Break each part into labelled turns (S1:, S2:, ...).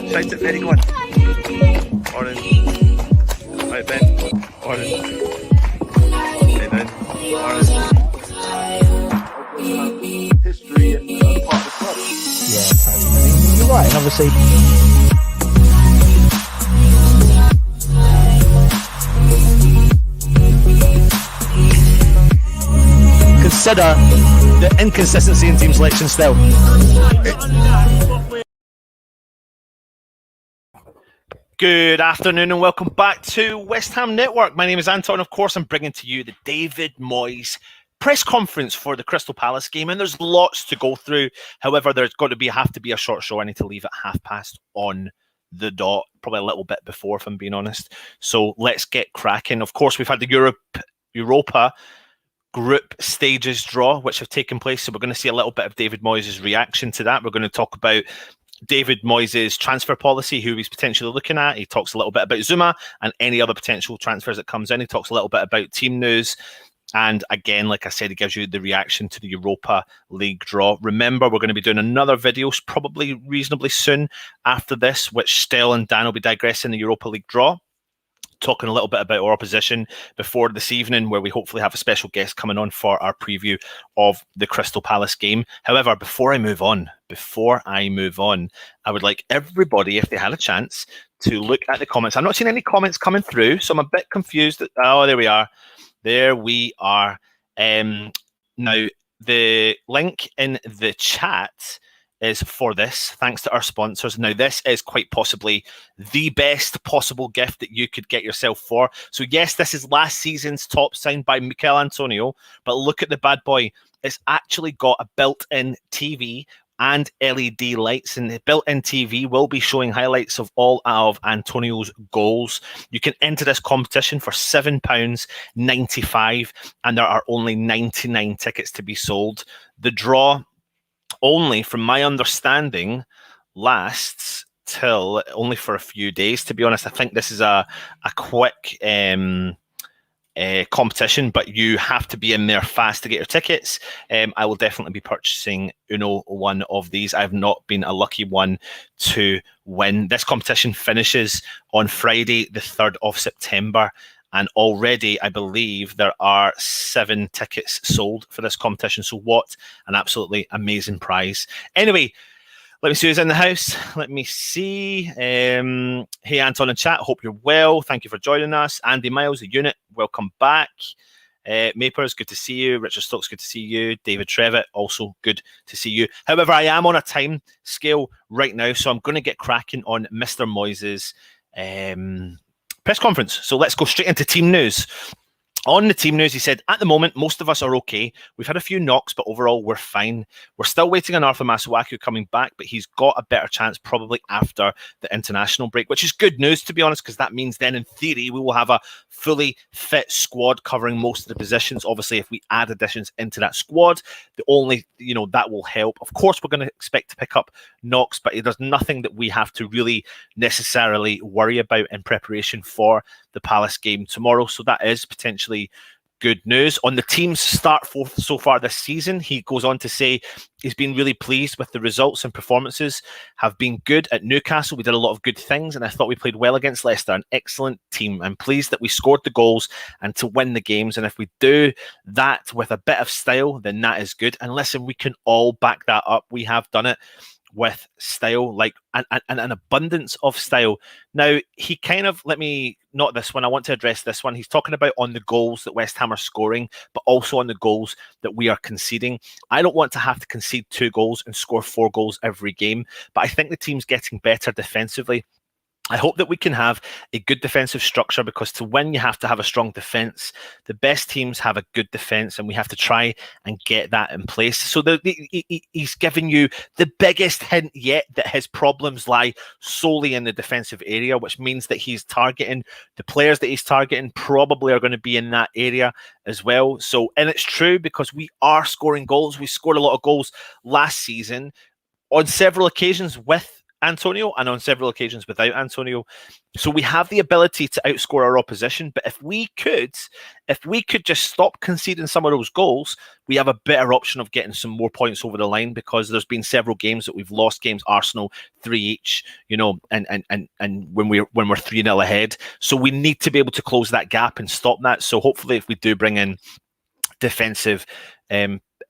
S1: Shout it, very good. Orange. Right, Ben. Orange. Stay down. Orange. History and part of the club.
S2: Yeah, totally. I mean, you're right, and obviously. Consider the inconsistency in team selection still.
S3: Good afternoon and welcome back to West Ham Network. My name is Anton. Of course, I'm bringing to you the David Moyes press conference for the Crystal Palace game, and there's lots to go through. However, there's got to have to be a short show. I need to leave at 12:30 on the dot, probably a little bit before, if I'm being honest. So let's get cracking. Of course, we've had the Europa group stages draw, which have taken place. So we're going to see a little bit of David Moyes' reaction to that. We're going to talk about David Moyes' transfer policy, who he's potentially looking at. He talks a little bit about Zuma and any other potential transfers that comes in. He talks a little bit about team news. And again, like I said, he gives you the reaction to the Europa League draw. Remember, we're going to be doing another video probably reasonably soon after this, which Stell and Dan will be digressing the Europa League draw, talking a little bit about our opposition before this evening, where we hopefully have a special guest coming on for our preview of the Crystal Palace game. However, before I move on, I would like everybody, if they had a chance, to look at the comments. I'm not seeing any comments coming through, so I'm a bit confused. Oh, there we are. Now, the link in the chat is for this, thanks to our sponsors. Now, this is quite possibly the best possible gift that you could get yourself for. So, yes, this is last season's top signed by Michail Antonio, but look at the bad boy. It's actually got a built-in TV and LED lights, and the built-in TV will be showing highlights of all of Antonio's goals. You can enter this competition for £7.95, and there are only 99 tickets to be sold. The draw, only from my understanding, lasts till only for a few days. To be honest, I think this is a quick competition, but you have to be in there fast to get your tickets. I will definitely be purchasing one of these. I've not been a lucky one to win. This competition finishes on Friday, the 3rd of September. And already, I believe, there are 7 tickets sold for this competition. So what an absolutely amazing prize. Anyway, let me see who's in the house. Let me see. Hey, Anton and chat. Hope you're well. Thank you for joining us. Andy Miles, the unit, welcome back. Mapers, good to see you. Richard Stokes, good to see you. David Trevitt, also good to see you. However, I am on a time scale right now, so I'm going to get cracking on Mr. Moyes' press conference. So let's go straight into team news. On the team news, he said, at the moment, most of us are okay. We've had a few knocks, but overall, we're fine. We're still waiting on Arthur Masuaku coming back, but he's got a better chance probably after the international break, which is good news, to be honest, because that means then, in theory, we will have a fully fit squad covering most of the positions. Obviously, if we add additions into that squad, the only, that will help. Of course, we're going to expect to pick up knocks, but there's nothing that we have to really necessarily worry about in preparation for the Palace game tomorrow. So that is potentially good news. On the team's start so far this season, he goes on to say he's been really pleased with the results and performances have been good at Newcastle. We did a lot of good things, and I thought we played well against Leicester. An excellent team. I'm pleased that we scored the goals and to win the games. And if we do that with a bit of style, then that is good. And listen, we can all back that up. We have done it with style, like an abundance of style. Now, he kind of, not this one, I want to address this one. He's talking about on the goals that West Ham are scoring, but also on the goals that we are conceding. I don't want to have to concede 2 goals and score 4 goals every game, but I think the team's getting better defensively. I hope that we can have a good defensive structure, because to win, you have to have a strong defense. The best teams have a good defense, and we have to try and get that in place. So he's giving you the biggest hint yet that his problems lie solely in the defensive area, which means that he's targeting the players that he's targeting probably are going to be in that area as well. So, and it's true, because we are scoring goals. We scored a lot of goals last season on several occasions with Antonio and on several occasions without Antonio. So we have the ability to outscore our opposition. But if we could just stop conceding some of those goals, we have a better option of getting some more points over the line, because there's been several games that we've lost games, Arsenal 3 each, and when we're 3-0 ahead. So we need to be able to close that gap and stop that. So hopefully if we do bring in defensive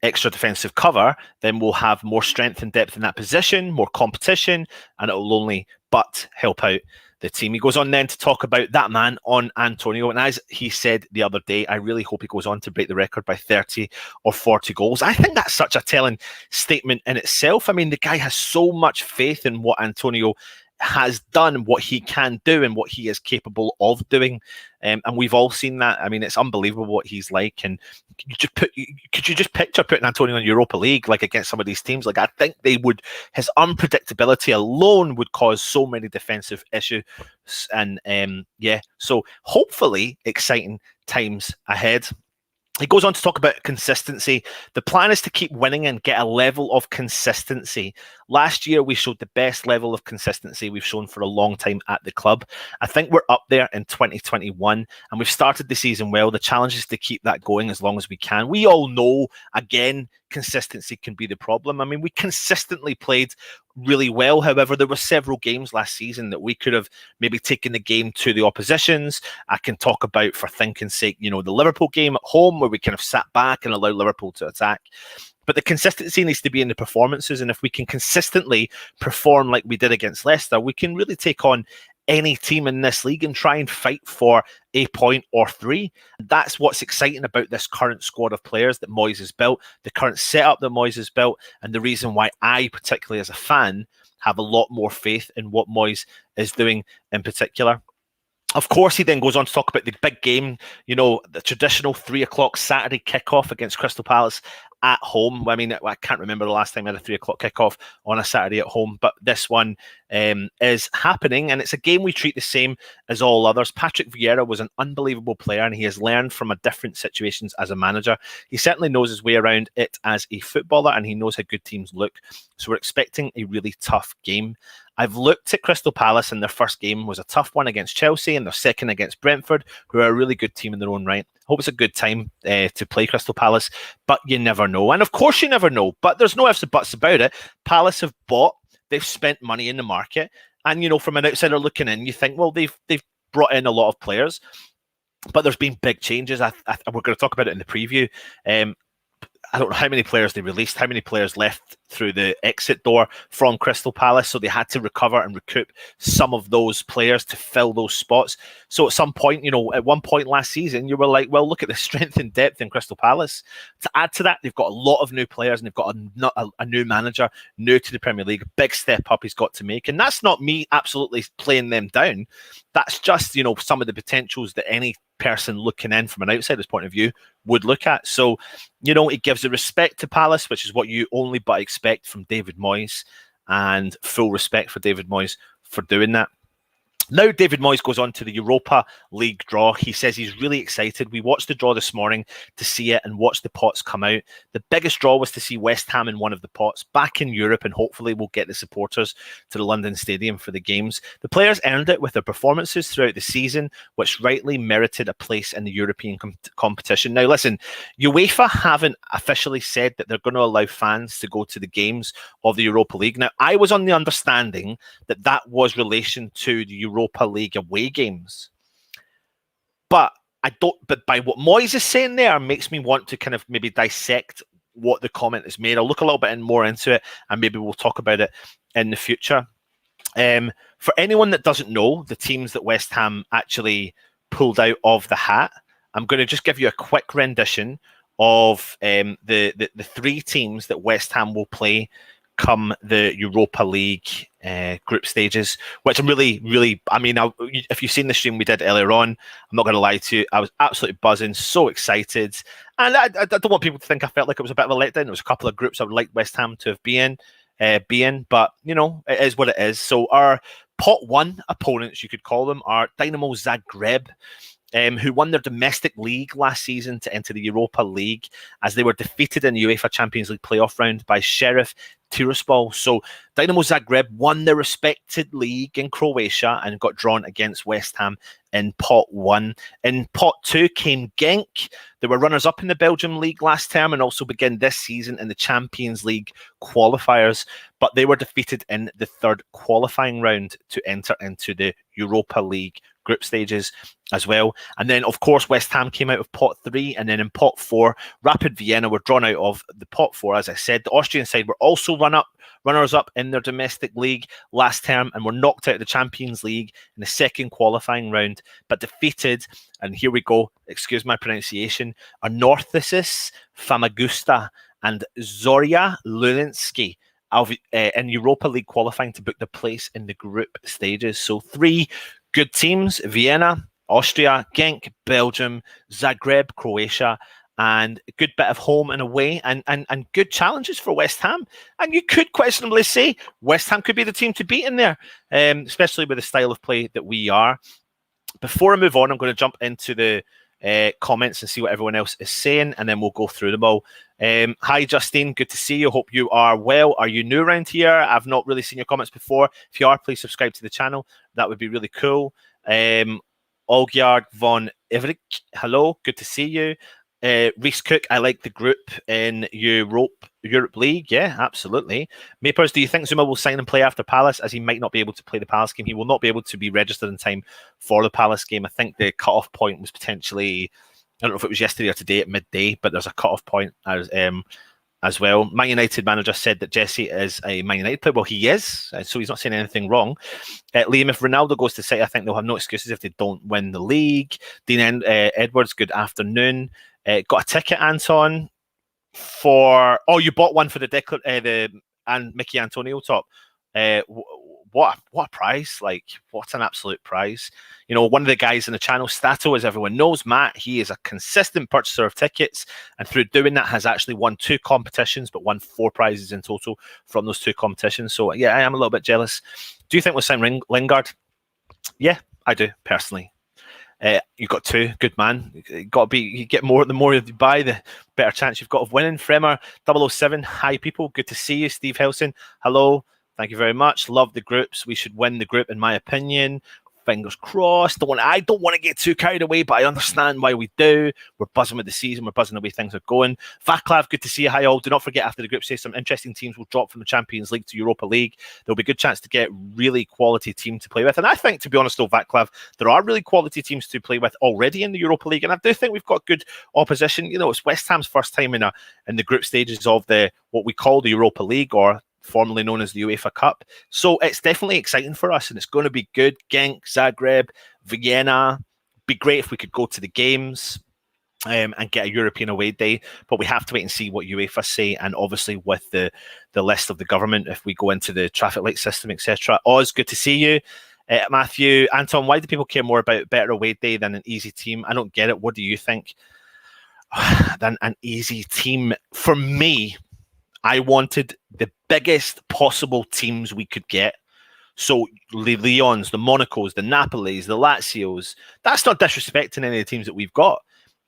S3: extra defensive cover, then we'll have more strength and depth in that position, more competition, and it will only but help out the team. He goes on then to talk about that man on Antonio, and as he said the other day, I really hope he goes on to break the record by 30 or 40 goals. I think that's such a telling statement in itself. I mean, the guy has so much faith in what Antonio has done, what he can do, and what he is capable of doing, and we've all seen that. I mean, it's unbelievable what he's like. And could you just picture putting Antonio in Europa League, like against some of these teams? Like, I think they would. His unpredictability alone would cause so many defensive issues, and so hopefully exciting times ahead. He goes on to talk about consistency. The plan is to keep winning and get a level of consistency. Last year, we showed the best level of consistency we've shown for a long time at the club. I think we're up there in 2021, and we've started the season well. The challenge is to keep that going as long as we can. We all know, again, consistency can be the problem. I mean, we consistently played really well. However, there were several games last season that we could have maybe taken the game to the oppositions. I can talk about, for thinking's sake, the Liverpool game at home, where we kind of sat back and allowed Liverpool to attack. But the consistency needs to be in the performances. And if we can consistently perform like we did against Leicester, we can really take on any team in this league and try and fight for a point or 3. That's what's exciting about this current squad of players that Moyes has built, the current setup that Moyes has built, and the reason why I, particularly as a fan, have a lot more faith in what Moyes is doing in particular. Of course, he then goes on to talk about the big game, the traditional 3:00 Saturday kickoff against Crystal Palace at home. I mean, I can't remember the last time I had a 3:00 kickoff on a Saturday at home, but this one is happening, and it's a game we treat the same as all others. Patrick Vieira was an unbelievable player, and he has learned from different situations as a manager. He certainly knows his way around it as a footballer, and he knows how good teams look. So we're expecting a really tough game. I've looked at Crystal Palace, and their first game was a tough one against Chelsea, and their second against Brentford, who are a really good team in their own right. I hope it's a good time to play Crystal Palace, but you never know. And of course you never know, but there's no ifs and buts about it. Palace have bought, they've spent money in the market, and from an outsider looking in, you think, well, they've brought in a lot of players, but there's been big changes. We're going to talk about it in the preview. I don't know how many players they released, how many players left through the exit door from Crystal Palace. So they had to recover and recoup some of those players to fill those spots. So at some point, at one point last season, you were like, well, look at the strength and depth in Crystal Palace. To add to that, they've got a lot of new players, and they've got a new manager, new to the Premier League. Big step up he's got to make. And that's not me absolutely playing them down. That's just, some of the potentials that any person looking in from an outsider's point of view would look at. So, it gives a respect to Palace, which is what you only but expect from David Moyes, and full respect for David Moyes for doing that. Now David Moyes goes on to the Europa League draw. He says he's really excited. We watched the draw this morning to see it and watch the pots come out. The biggest draw was to see West Ham in one of the pots back in Europe, and hopefully we'll get the supporters to the London Stadium for the games. The players earned it with their performances throughout the season, which rightly merited a place in the European competition. Now listen, UEFA haven't officially said that they're going to allow fans to go to the games of the Europa League. Now, I was on the understanding that that was relation to the Europa League away games, but by what Moyes is saying there makes me want to kind of maybe dissect what the comment is made. I'll look a little bit more into it, and maybe we'll talk about it in the future. For anyone that doesn't know the teams that West Ham actually pulled out of the hat, I'm going to just give you a quick rendition of the 3 teams that West Ham will play come the Europa League group stages, which I'm really, if you've seen the stream we did earlier on, I'm not going to lie to you, I was absolutely buzzing, so excited. And I don't want people to think I felt like it was a bit of a letdown. There was a couple of groups I would like West Ham to have been in, but, it is what it is. So our pot 1 opponents, you could call them, are Dynamo Zagreb, who won their domestic league last season to enter the Europa League, as they were defeated in the UEFA Champions League playoff round by Sheriff Tiraspol. So Dynamo Zagreb won their respected league in Croatia and got drawn against West Ham in pot 1. In pot 2 came Genk. They were runners-up in the Belgium League last term and also begin this season in the Champions League qualifiers, but they were defeated in the third qualifying round to enter into the Europa League group stages as well. And then, of course, West Ham came out of pot 3, and then in pot 4, Rapid Vienna were drawn out of the pot 4. As I said, the Austrian side were also runners-up in their domestic league last term and were knocked out of the Champions League in the second qualifying round, but defeated, and here we go, excuse my pronunciation, Anorthosis Famagusta and Zorya Lulinski in Europa League qualifying to book the place in the group stages. So 3 good teams: Vienna, Austria, Genk, Belgium, Zagreb, Croatia, and a good bit of home and away, and good challenges for West Ham. And you could questionably say West Ham could be the team to beat in there, especially with the style of play that we are. Before I move on, I'm going to jump into the comments and see what everyone else is saying, and then we'll go through them all. Hi, Justine. Good to see you. Hope you are well. Are you new around here? I've not really seen your comments before. If you are, please subscribe to the channel. That would be really cool. Olgjard von Ivrik, hello. Good to see you. Reese Cook, I like the group in Europe League. Yeah, absolutely. Mapers, do you think Zuma will sign and play after Palace, as he might not be able to play the Palace game? He will not be able to be registered in time for the Palace game. I think the cut-off point was potentially, I don't know if it was yesterday or today at midday, but there's a cut-off point as well. Man United manager said that Jesse is a Man United player. Well, he is, so he's not saying anything wrong. Liam, if Ronaldo goes to City, I think they'll have no excuses if they don't win the league. Dean Edwards, good afternoon. Got a ticket, Anton, for... Oh, you bought one for the Michail Antonio top. What a prize. Like, what an absolute prize. You know, one of the guys in the channel, Stato, as everyone knows, Matt, he is a consistent purchaser of tickets, and through doing that has actually won 2 competitions, but won 4 prizes in total from those 2 competitions. So yeah, I am a little bit jealous. Do you think we'll sign Lingard? Yeah, I do, personally. You've got 2, good man. You get more. The more you buy, the better chance you've got of winning. Fremer 007, hi people, good to see you. Steve Helson, hello. Thank you very much. Love the groups. We should win the group, in my opinion. Fingers crossed. I don't want to get too carried away, but I understand why we do. We're buzzing with the season. We're buzzing the way things are going. Vaclav, good to see you. Hi all. Do not forget, after the group stage, some interesting teams will drop from the Champions League to Europa League. There'll be a good chance to get really quality team to play with. And I think, to be honest, though, Vaclav, there are really quality teams to play with already in the Europa League. And I do think we've got good opposition. You know, it's West Ham's first time in the group stages of what we call the Europa League, or formerly known as the UEFA Cup. So it's definitely exciting for us, and it's going to be good. Genk, Zagreb, Vienna. Be great if we could go to the games and get a European away day, but we have to wait and see what UEFA say, and obviously with the list of the government, if we go into the traffic light system, etc. Oz, good to see you. Matthew, Anton, why do people care more about better away day than an easy team? I don't get it. What do you think? Than an easy team? For me, I wanted the biggest possible teams we could get. So the Lyons, the Monacos, the Napolis, the Lazios. That's not disrespecting any of the teams that we've got.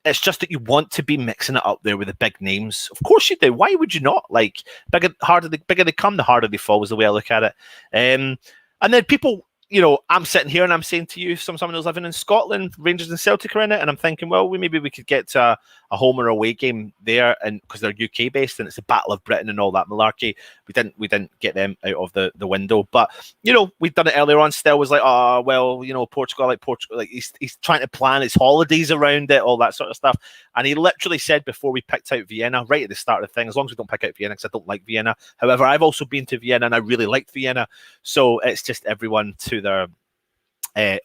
S3: It's just that you want to be mixing it up there with the big names. Of course you do. Why would you not? Like, bigger they come, the harder they fall, is the way I look at it. And then people... You know, I'm sitting here and I'm saying to you, someone who's living in Scotland, Rangers and Celtic are in it, and I'm thinking, well, maybe we could get to a home or away game there, and because they're UK based and it's the Battle of Britain and all that malarkey. We didn't get them out of the window, but you know, we've done it earlier on. Still was like, oh well, you know, Portugal, like he's trying to plan his holidays around it, all that sort of stuff. And he literally said before we picked out Vienna, right at the start of the thing, as long as we don't pick out Vienna, because I don't like Vienna. However, I've also been to Vienna and I really liked Vienna, so it's just everyone to their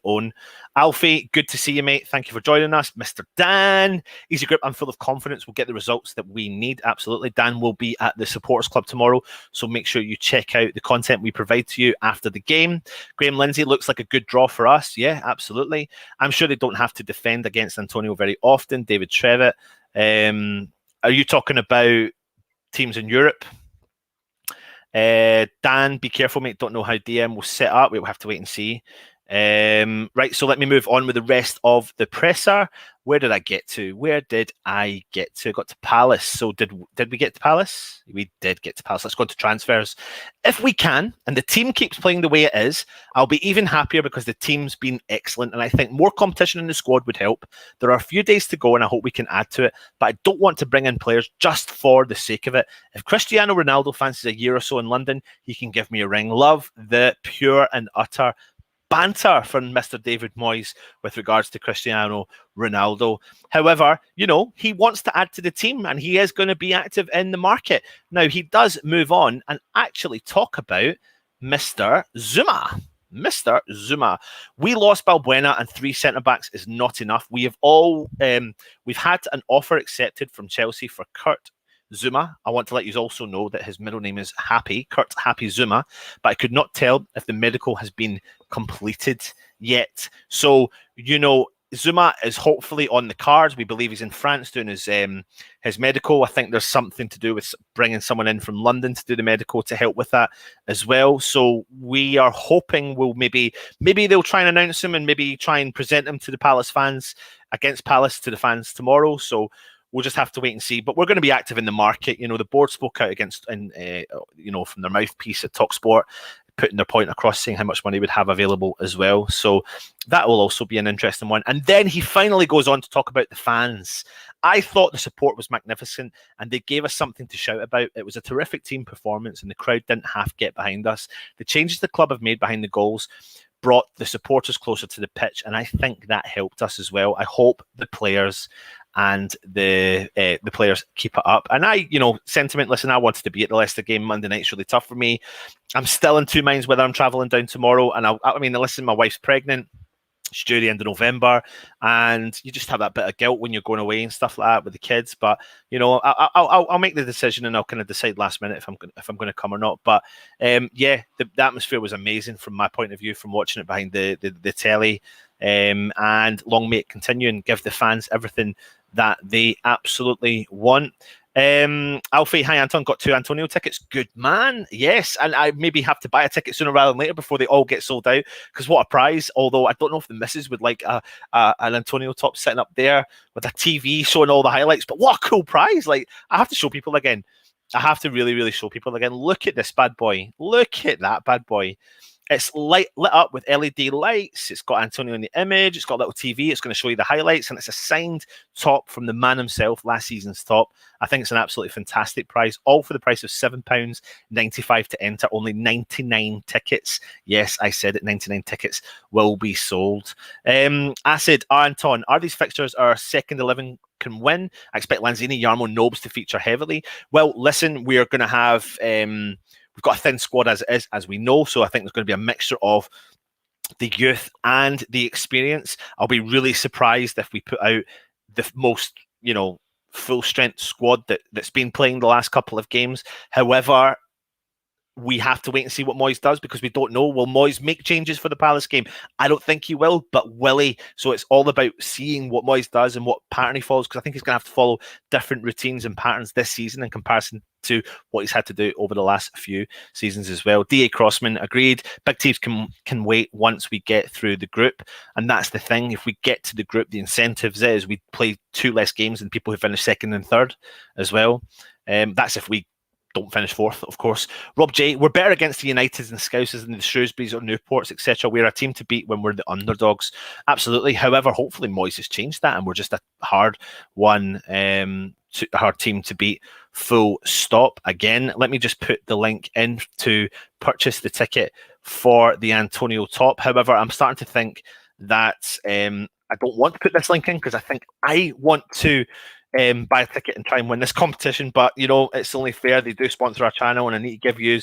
S3: own. Alfie, good to see you, mate. Thank you for joining us. Mr. Dan, easy grip. I'm full of confidence we'll get the results that we need. Absolutely. Dan will be at the Supporters Club tomorrow, so make sure you check out the content we provide to you after the game. Graham Lindsay, looks like a good draw for us. Yeah, absolutely. I'm sure they don't have to defend against Antonio very often. David Trevitt. Are you talking about teams in Europe? Dan, be careful, mate. Don't know how DM will set up. We'll have to wait and see. Right, so let me move on with the rest of the presser. Where did I get to? Got to Palace. So did we get to Palace? We did get to Palace. Let's go to transfers. If we can, and the team keeps playing the way it is, I'll be even happier because the team's been excellent, and I think more competition in the squad would help. There are a few days to go, and I hope we can add to it, but I don't want to bring in players just for the sake of it. If Cristiano Ronaldo fancies a year or so in London, he can give me a ring. Love the pure and utter banter from Mr. David Moyes with regards to Cristiano Ronaldo. However, he wants to add to the team and he is going to be active in the market. Now, he does move on and actually talk about Mr. Zuma. Mr. Zuma. We lost Balbuena and 3 centre-backs is not enough. We've had an offer accepted from Chelsea for Kurt Zuma. I want to let you also know that his middle name is Happy, Kurt Happy Zuma, but I could not tell if the medical has been completed yet. So, Zuma is hopefully on the cards. We believe he's in France doing his medical. I think there's something to do with bringing someone in from London to do the medical to help with that as well. So we are hoping maybe they'll try and announce him and maybe try and present him to the Palace fans against Palace to the fans tomorrow. So we'll just have to wait and see. But we're going to be active in the market. The board spoke out from their mouthpiece at TalkSport, putting their point across, saying how much money would have available as well. So that will also be an interesting one. And then he finally goes on to talk about the fans. I thought the support was magnificent and they gave us something to shout about. It was a terrific team performance and the crowd didn't half get behind us. The changes the club have made behind the goals brought the supporters closer to the pitch, and I think that helped us as well. I hope the players and the players keep it up. And sentiment, listen, I wanted to be at the Leicester game Monday night. It's really tough for me. I'm still in two minds whether I'm travelling down tomorrow. And listen, my wife's pregnant. It's due the end of November, and you just have that bit of guilt when you're going away and stuff like that with the kids. But I'll make the decision, and I'll kind of decide last minute if I'm going to come or not. But the atmosphere was amazing from my point of view, from watching it behind the telly. And long may it continue and give the fans everything that they absolutely want. Alfie, hi Anton, got 2 Antonio tickets. Good man. Yes, and I maybe have to buy a ticket sooner rather than later before they all get sold out, because what a prize. Although I don't know if the missus would like an Antonio top sitting up there with a TV showing all the highlights, but what a cool prize. Like, I have to show people again. I have to really, really show people again. Look at this bad boy. Look at that bad boy. It's lit up with LED lights. It's got Antonio in the image. It's got a little TV. It's going to show you the highlights. And it's a signed top from the man himself, last season's top. I think it's an absolutely fantastic prize. All for the price of £7.95 to enter. Only 99 tickets. Yes, I said it. 99 tickets will be sold. Acid, Anton, are these fixtures our second 11 can win? I expect Lanzini, Yarmo, Nobes to feature heavily. Well, listen, we are going to have... we've got a thin squad as it is, as we know, so I think there's going to be a mixture of the youth and the experience. I'll be really surprised if we put out the most, full strength squad that's been playing the last couple of games. However, we have to wait and see what Moyes does, because we don't know. Will Moyes make changes for the Palace game? I don't think he will, but will he? So it's all about seeing what Moyes does and what pattern he follows, because I think he's going to have to follow different routines and patterns this season in comparison to what he's had to do over the last few seasons as well. D.A. Crossman agreed. Big teams can wait once we get through the group, and that's the thing. If we get to the group, the incentives is we play 2 less games than people who finish second and third as well. That's if we don't finish fourth, of course. Rob J, we're better against the Uniteds and Scousers than the Shrewsburys or Newports, etc. We're a team to beat when we're the underdogs. Absolutely. However, hopefully Moyes has changed that and we're just a hard team to beat. Full stop. Again, let me just put the link in to purchase the ticket for the Antonio top. However, I'm starting to think that I don't want to put this link in, because I think I want to buy a ticket and try and win this competition. But it's only fair. They do sponsor our channel, and I need to give you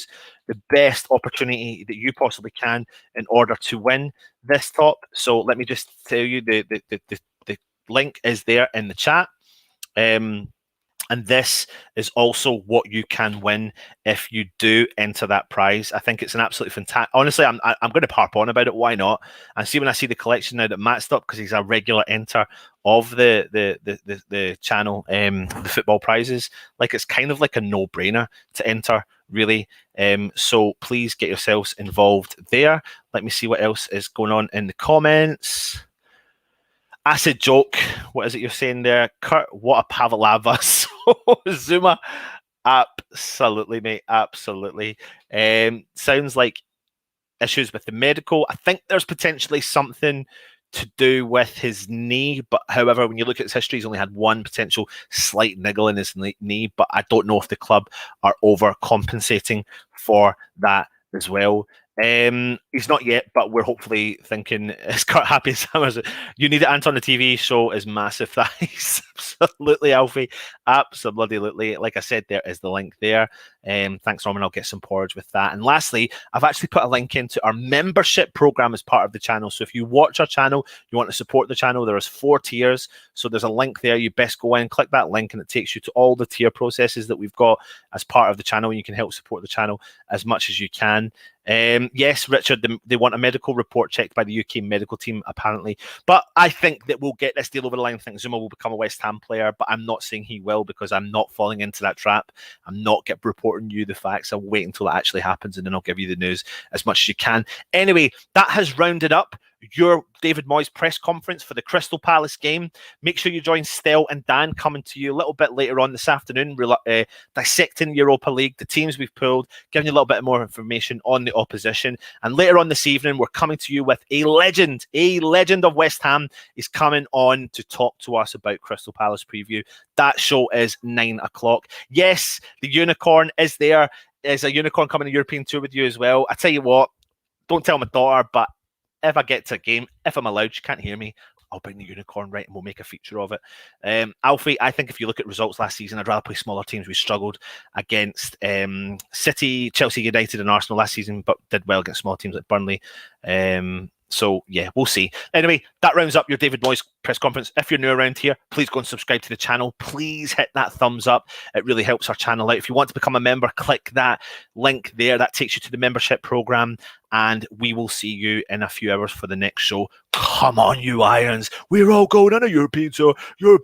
S3: the best opportunity that you possibly can in order to win this top. So let me just tell you, the link is there in the chat. And this is also what you can win if you do enter that prize. I think it's an absolutely fantastic. Honestly, I'm going to harp on about it. Why not? And see, when I see the collection now that Matt's up, because he's a regular enter of the channel, the football prizes. Like, it's kind of like a no-brainer to enter, really. So please get yourselves involved there. Let me see what else is going on in the comments. Acid joke. What is it you're saying there, Kurt? What a Pavlova. Zuma. Absolutely, mate. Absolutely. Sounds like issues with the medical. I think there's potentially something to do with his knee, but however, when you look at his history, he's only had one potential slight niggle in his knee, but I don't know if the club are overcompensating for that as well. He's not yet, but we're hopefully thinking is Kurt happy as Sam. You need it, Ant, on the TV show is massive thighs. Absolutely, Alfie. Absolutely. Like I said, there is the link there. Thanks, Roman. I'll get some porridge with that. And lastly, I've actually put a link into our membership program as part of the channel. So if you watch our channel, you want to support the channel, there is 4 tiers. So there's a link there. You best go in, click that link, and it takes you to all the tier processes that we've got as part of the channel. And you can help support the channel as much as you can. Yes, Richard, they want a medical report checked by the UK medical team, apparently. But I think that we'll get this deal over the line. I think Zuma will become a West Ham player, but I'm not saying he will, because I'm not falling into that trap. I'm not reporting you the facts. I'll wait until it actually happens, and then I'll give you the news as much as you can. Anyway, that has rounded up your David Moyes press conference for the Crystal Palace game. Make sure you join Stel and Dan, coming to you a little bit later on this afternoon, dissecting Europa League, the teams we've pulled, giving you a little bit more information on the opposition. And later on this evening, we're coming to you with a legend of West Ham is coming on to talk to us about Crystal Palace preview. That show is 9 o'clock. Yes, the unicorn is there. There's a unicorn coming to European tour with you as well. I tell you what, don't tell my daughter, but if I get to a game, if I'm allowed, she can't hear me, I'll bring the unicorn, right, and we'll make a feature of it. Alfie, I think if you look at results last season, I'd rather play smaller teams. We struggled against City, Chelsea United and Arsenal last season, but did well against small teams like Burnley. So, yeah, we'll see. Anyway, that rounds up your David Moyes press conference. If you're new around here, please go and subscribe to the channel. Please hit that thumbs up. It really helps our channel out. If you want to become a member, click that link there. That takes you to the membership program, and we will see you in a few hours for the next show. Come on, you Irons. We're all going on a European tour. We're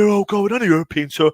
S3: all going on a European tour.